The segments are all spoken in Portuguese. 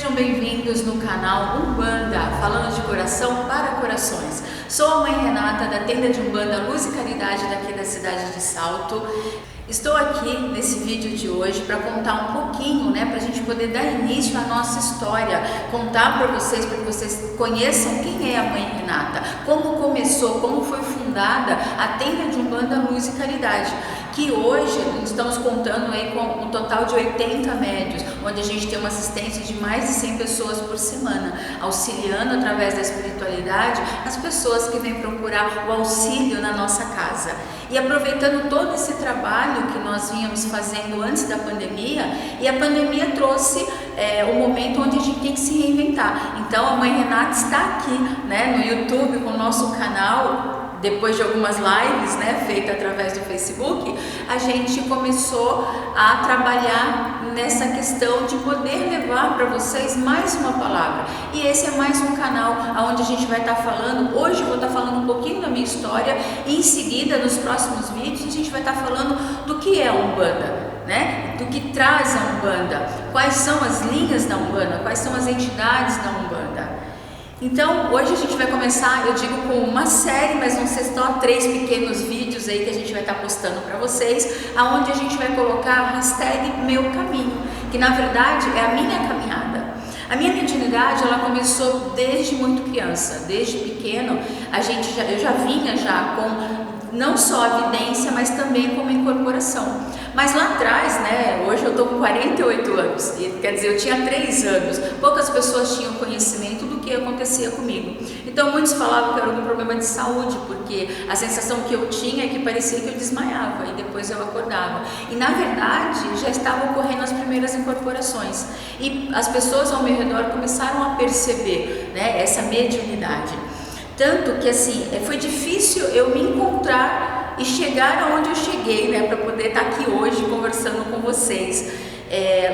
Sejam bem-vindos no canal Umbanda, falando de coração para corações. Sou a mãe Renata da tenda de Umbanda Luz e Caridade daqui da cidade de Salto. Estou aqui nesse vídeo de hoje para contar um pouquinho, para a gente poder dar início à nossa história, contar para que vocês conheçam quem é a mãe Renata, como começou, como foi fundada a tenda de Umbanda Luz e Caridade, que hoje estamos contando aí com um total de 80 médios, onde a gente tem uma assistência de mais de 100 pessoas por semana, auxiliando através da espiritualidade as pessoas que vêm procurar o auxílio na nossa casa. E aproveitando todo esse trabalho que nós vínhamos fazendo antes da pandemia, e a pandemia trouxe o momento onde a gente tem que se reinventar. Então a mãe Renata está aqui, no YouTube com o nosso canal. Depois de algumas lives, feitas através do Facebook, a gente começou a trabalhar nessa questão de poder levar para vocês mais uma palavra. E esse é mais um canal onde a gente vai estar falando. Hoje eu vou estar falando um pouquinho da minha história e em seguida, nos próximos vídeos, a gente vai estar falando do que é a Umbanda, do que traz a Umbanda, quais são as linhas da Umbanda, quais são as entidades da Umbanda. Então, hoje a gente vai começar, eu digo, com uma série, mas vão ser só 3 pequenos vídeos aí que a gente vai estar postando para vocês, aonde a gente vai colocar a hashtag Meu Caminho, que na verdade é a minha caminhada. A minha mediunidade, ela começou desde muito criança, desde pequeno, eu já vinha com não só a vidência, mas também como incorporação. Mas lá atrás, hoje eu estou com 48 anos, quer dizer, eu tinha 3 anos, poucas pessoas tinham conhecimento do que acontecia comigo. Então muitos falavam que era algum problema de saúde, porque a sensação que eu tinha é que parecia que eu desmaiava e depois eu acordava. E na verdade já estavam ocorrendo as primeiras incorporações e as pessoas ao meu redor começaram a perceber essa mediunidade. Tanto que foi difícil eu me encontrar e chegar aonde eu cheguei, para poder estar aqui hoje conversando com vocês.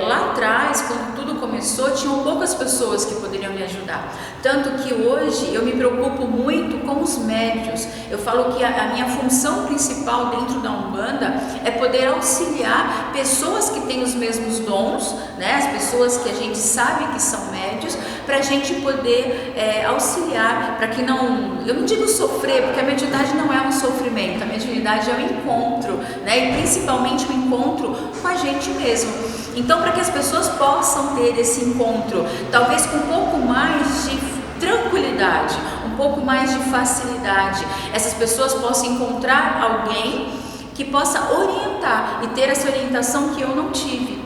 Lá atrás, quando tudo começou, tinham poucas pessoas que poderiam me ajudar. Tanto que hoje eu me preocupo muito com os médios. Eu falo que a minha função principal dentro da Umbanda é poder auxiliar pessoas que têm os mesmos dons, as pessoas que a gente sabe que são médios, para a gente poder auxiliar, para que eu não digo sofrer, porque a mediunidade não é um sofrimento, a mediunidade é um encontro, e principalmente um encontro com a gente mesmo. Então, para que as pessoas possam ter esse encontro, talvez com um pouco mais de tranquilidade, um pouco mais de facilidade, essas pessoas possam encontrar alguém que possa orientar e ter essa orientação que eu não tive.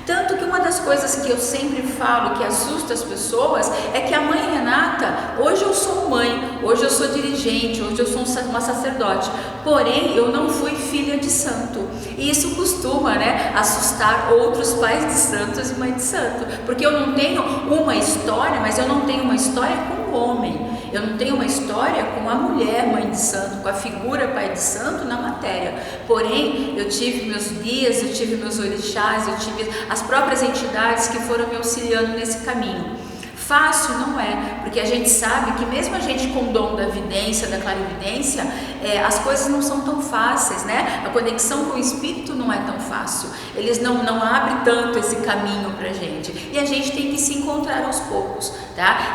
Tanto que uma das coisas que eu sempre falo que assusta as pessoas é que a mãe Renata, hoje eu sou mãe, hoje eu sou dirigente, hoje eu sou uma sacerdote, porém eu não fui filha de santo. E isso costuma assustar outros pais de santos e mãe de santo, porque eu não tenho uma história, mas eu não tenho uma história com o homem. Eu não tenho uma história com a mulher mãe de santo, com a figura pai de santo na matéria. Porém, eu tive meus guias, eu tive meus orixás, eu tive as próprias entidades que foram me auxiliando nesse caminho. Fácil não é, porque a gente sabe que mesmo a gente com o dom da vidência, da clarividência, as coisas não são tão fáceis, A conexão com o espírito não é tão fácil. Eles não abrem tanto esse caminho pra gente. E a gente tem que se encontrar aos poucos,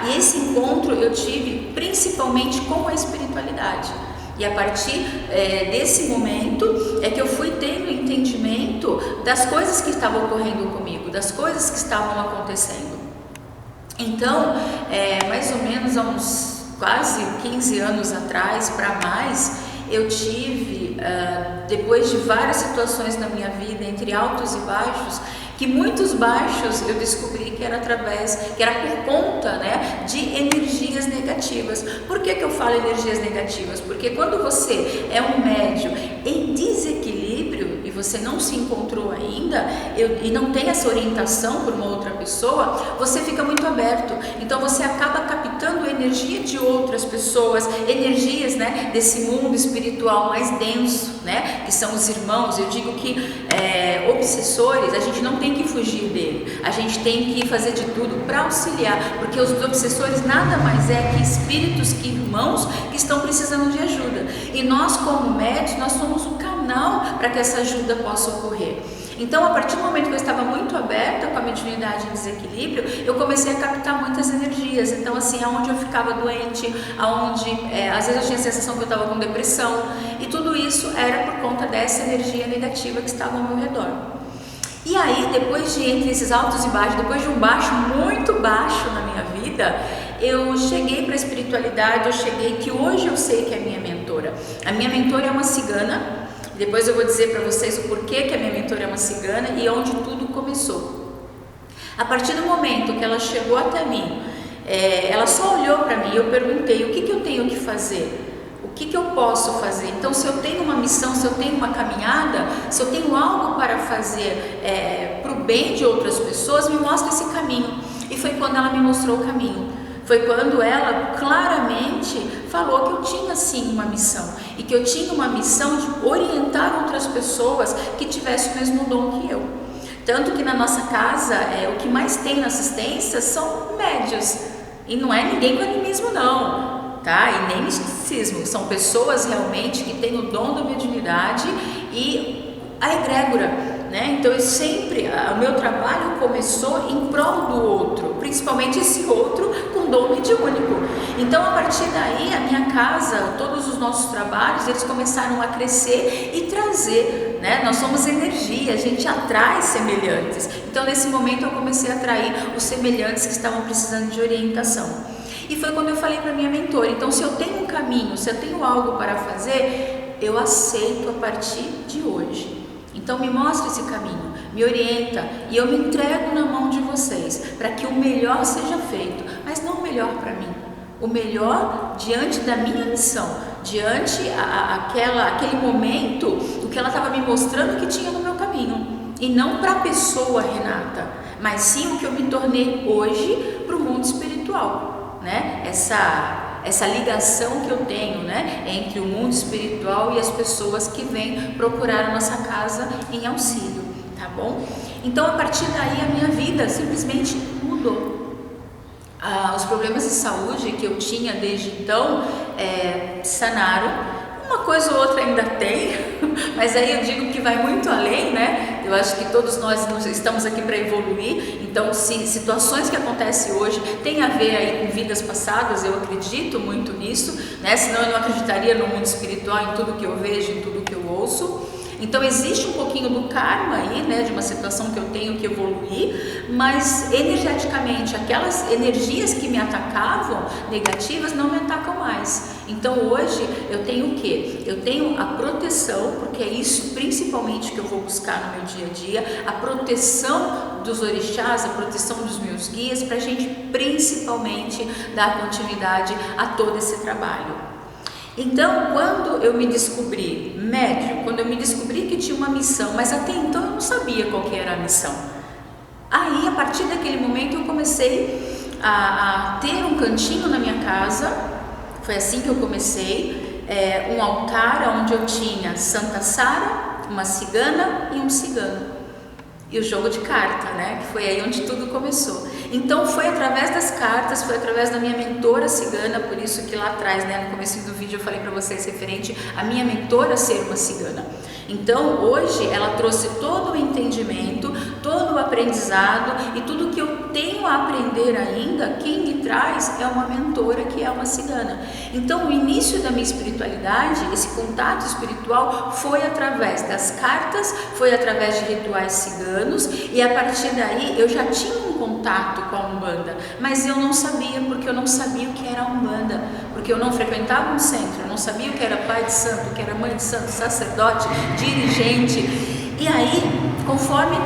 E esse encontro eu tive principalmente com a espiritualidade. E a partir desse momento é que eu fui tendo entendimento das coisas que estavam ocorrendo comigo, das coisas que estavam acontecendo. Então, mais ou menos há uns quase 15 anos atrás, para mais, eu tive, depois de várias situações na minha vida, entre altos e baixos, que muitos baixos eu descobri que era por conta de energias negativas. Por que eu falo energias negativas? Porque quando você é um médium em desequilíbrio e você não se encontrou ainda e não tem essa orientação por uma outra pessoa, você fica muito aberto. Então você acaba captando energia de outras pessoas, energias desse mundo espiritual mais denso, que são os irmãos. Eu digo que obsessores, a gente não tem que fugir dele, a gente tem que fazer de tudo para auxiliar, porque os obsessores nada mais é que espíritos, que irmãos que estão precisando de ajuda, e nós como médios, nós somos o canal para que essa ajuda possa ocorrer. Então, a partir do momento que eu estava muito aberta com a mediunidade em desequilíbrio, eu comecei a captar muitas energias. Então, assim, aonde eu ficava doente, aonde às vezes eu tinha a sensação que eu estava com depressão, e tudo isso era por conta dessa energia negativa que estava ao meu redor. E aí, depois de entre esses altos e baixos, depois de um baixo muito baixo na minha vida, eu cheguei para a espiritualidade, eu cheguei que hoje eu sei que é a minha mentora. A minha mentora é uma cigana. Depois eu vou dizer para vocês o porquê que a minha mentora é uma cigana e onde tudo começou. A partir do momento que ela chegou até mim, ela só olhou para mim e eu perguntei: o que eu tenho que fazer? O que eu posso fazer? Então, se eu tenho uma missão, se eu tenho uma caminhada, se eu tenho algo para fazer para o bem de outras pessoas, me mostra esse caminho. E foi quando ela me mostrou o caminho. Foi quando ela claramente falou que eu tinha sim uma missão e que eu tinha uma missão de orientar outras pessoas que tivessem o mesmo dom que eu. Tanto que na nossa casa, o que mais tem na assistência são médios, e não é ninguém com animismo não, tá? E nem misticismo, são pessoas realmente que têm o dom da mediunidade e a egrégora. Então o meu trabalho começou em prol do outro, principalmente esse outro com dom mediúnico. Então, a partir daí, a minha casa, todos os nossos trabalhos, eles começaram a crescer e trazer, nós somos energia, a gente atrai semelhantes. Então, nesse momento eu comecei a atrair os semelhantes que estavam precisando de orientação. E foi quando eu falei para minha mentora: então, se eu tenho um caminho, se eu tenho algo para fazer, eu aceito a partir de hoje. Então me mostra esse caminho, me orienta e eu me entrego na mão de vocês para que o melhor seja feito, mas não o melhor para mim, o melhor diante da minha missão, diante aquele momento, o que ela estava me mostrando que tinha no meu caminho, e não para a pessoa Renata, mas sim o que eu me tornei hoje para o mundo espiritual, essa ligação que eu tenho, entre o mundo espiritual e as pessoas que vêm procurar a nossa casa em auxílio, tá bom? Então, a partir daí, a minha vida simplesmente mudou. Os problemas de saúde que eu tinha desde então sanaram. Uma coisa ou outra ainda tem, mas aí eu digo que vai muito além, Eu acho que todos nós estamos aqui para evoluir. Então, se situações que acontecem hoje têm a ver aí com vidas passadas, eu acredito muito nisso, Senão eu não acreditaria no mundo espiritual, em tudo que eu vejo, em tudo que eu ouço. Então existe um pouquinho do karma aí, de uma situação que eu tenho que evoluir, mas energeticamente aquelas energias que me atacavam negativas não me atacam mais. Então hoje eu tenho o quê? Eu tenho a proteção, porque é isso principalmente que eu vou buscar no meu dia a dia, a proteção dos orixás, a proteção dos meus guias, para a gente principalmente dar continuidade a todo esse trabalho. Então, quando eu me descobri médium, quando eu me descobri que tinha uma missão, mas até então eu não sabia qual que era a missão. Aí, a partir daquele momento, eu comecei a ter um cantinho na minha casa. Foi assim que eu comecei, um altar onde eu tinha Santa Sara, uma cigana e um cigano. E o jogo de carta, que foi aí onde tudo começou. Então foi através das cartas, foi através da minha mentora cigana, por isso que lá atrás, no começo do vídeo eu falei para vocês referente à minha mentora ser uma cigana. Então hoje ela trouxe todo o entendimento, todo o aprendizado e tudo que eu tenho a aprender ainda, quem me traz é uma mentora que é uma cigana. Então o início da minha espiritualidade, esse contato espiritual foi através das cartas, foi através de rituais ciganos, e a partir daí eu já tinha um contato com a Umbanda, mas eu não sabia, porque eu não sabia o que era a Umbanda, porque eu não frequentava um centro, eu não sabia o que era pai de santo, o que era mãe de santo, sacerdote, dirigente. E aí, conforme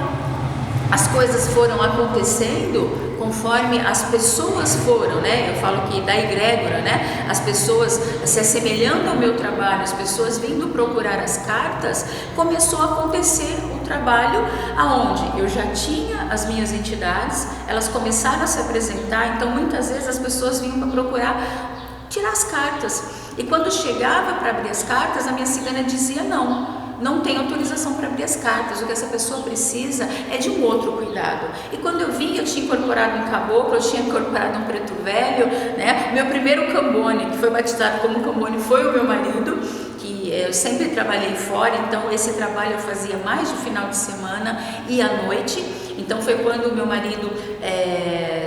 as coisas foram acontecendo, conforme as pessoas foram, eu falo que da egrégora, as pessoas se assemelhando ao meu trabalho, as pessoas vindo procurar as cartas, começou a acontecer o trabalho aonde eu já tinha as minhas entidades, elas começaram a se apresentar. Então muitas vezes as pessoas vinham para procurar tirar as cartas, e quando chegava para abrir as cartas, a minha cigana dizia não tem autorização para abrir as cartas, o que essa pessoa precisa é de um outro cuidado. E quando eu vim, eu tinha incorporado um caboclo, eu tinha incorporado um preto velho, Meu primeiro cambone, que foi batizado como cambone, foi o meu marido, que eu sempre trabalhei fora, então esse trabalho eu fazia mais de final de semana e à noite. Então foi quando o meu marido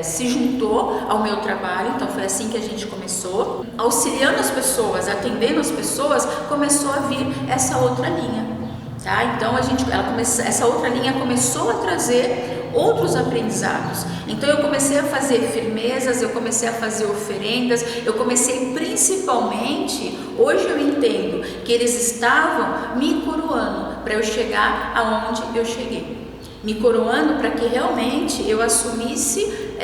se juntou ao meu trabalho, então foi assim que a gente começou. Auxiliando as pessoas, atendendo as pessoas, começou a vir essa outra linha. Tá? Então essa outra linha começou a trazer outros aprendizados. Então eu comecei a fazer firmezas, eu comecei a fazer oferendas, eu comecei principalmente, hoje eu entendo que eles estavam me coroando para eu chegar aonde eu cheguei. Me coroando para que realmente eu assumisse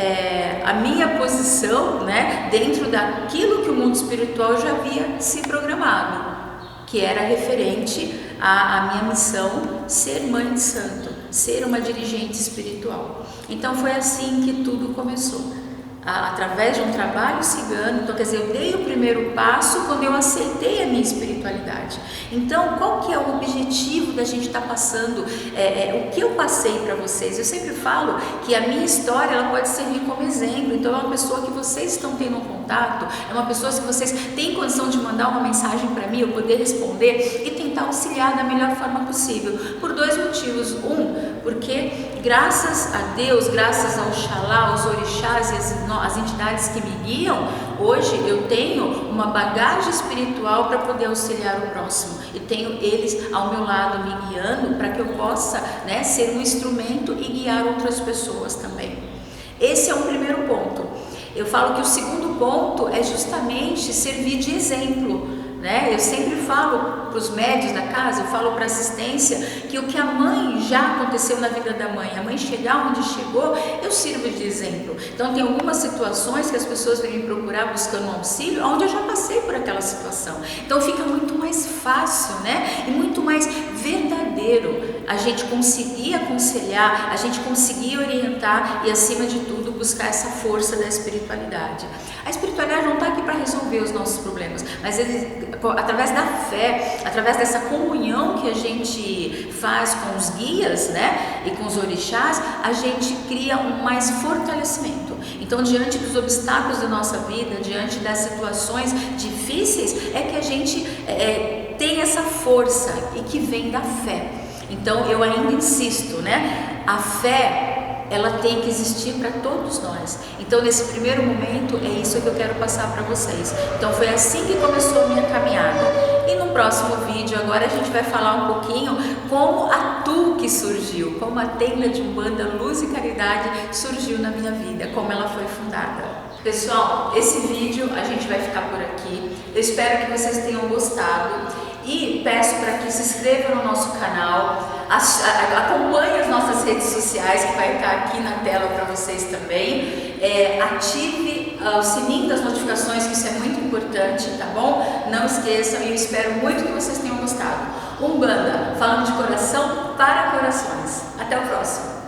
a minha posição, né, dentro daquilo que o mundo espiritual já havia se programado, que era referente à minha missão, ser mãe de santo, ser uma dirigente espiritual. Então foi assim que tudo começou, através de um trabalho cigano. Então, quer dizer, eu dei o primeiro passo quando eu aceitei a minha espiritualidade. Então, qual que é o objetivo da gente estar passando, o que eu passei para vocês? Eu sempre falo que a minha história, ela pode servir como exemplo. Então, é uma pessoa que vocês estão tendo um contato, é uma pessoa que vocês têm condição de mandar uma mensagem para mim, eu poder responder e tentar auxiliar da melhor forma possível, por dois motivos. Porque graças a Deus, graças ao Oxalá, aos orixás e as entidades que me guiam, hoje eu tenho uma bagagem espiritual para poder auxiliar o próximo, e tenho eles ao meu lado me guiando para que eu possa, né, ser um instrumento e guiar outras pessoas também. Esse é o primeiro ponto. Eu falo que o segundo ponto é justamente servir de exemplo, né? Eu sempre falo para os médios da casa, eu falo para a assistência, que o que a mãe já aconteceu na vida da mãe, a mãe chegar onde chegou, eu sirvo de exemplo. Então tem algumas situações que as pessoas vêm me procurar buscando um auxílio, onde eu já passei por aquela situação. Então fica muito mais fácil, né? E muito mais verdadeiro a gente conseguir aconselhar, a gente conseguir orientar e, acima de tudo, buscar essa força da espiritualidade. A espiritualidade não está aqui para resolver os nossos problemas, mas através da fé, através dessa comunhão que a gente faz com os guias, né, e com os orixás, a gente cria um mais fortalecimento. Então, diante dos obstáculos da nossa vida, diante das situações difíceis, é que a gente tem essa força, e que vem da fé. Então, eu ainda insisto, né, a fé, ela tem que existir para todos nós. Então, nesse primeiro momento, é isso que eu quero passar para vocês. Então, foi assim que começou a minha caminhada. E no próximo vídeo, agora a gente vai falar um pouquinho como a TUC surgiu, como a Tenda de Umbanda Luz e Caridade surgiu na minha vida, como ela foi fundada. Pessoal, esse vídeo a gente vai ficar por aqui. Eu espero que vocês tenham gostado. E peço para que se inscrevam no nosso canal, acompanhe as nossas redes sociais, que vai estar aqui na tela para vocês também. Ative o sininho das notificações, que isso é muito importante, tá bom? Não esqueçam, e eu espero muito que vocês tenham gostado. Umbanda, falando de coração para corações. Até o próximo!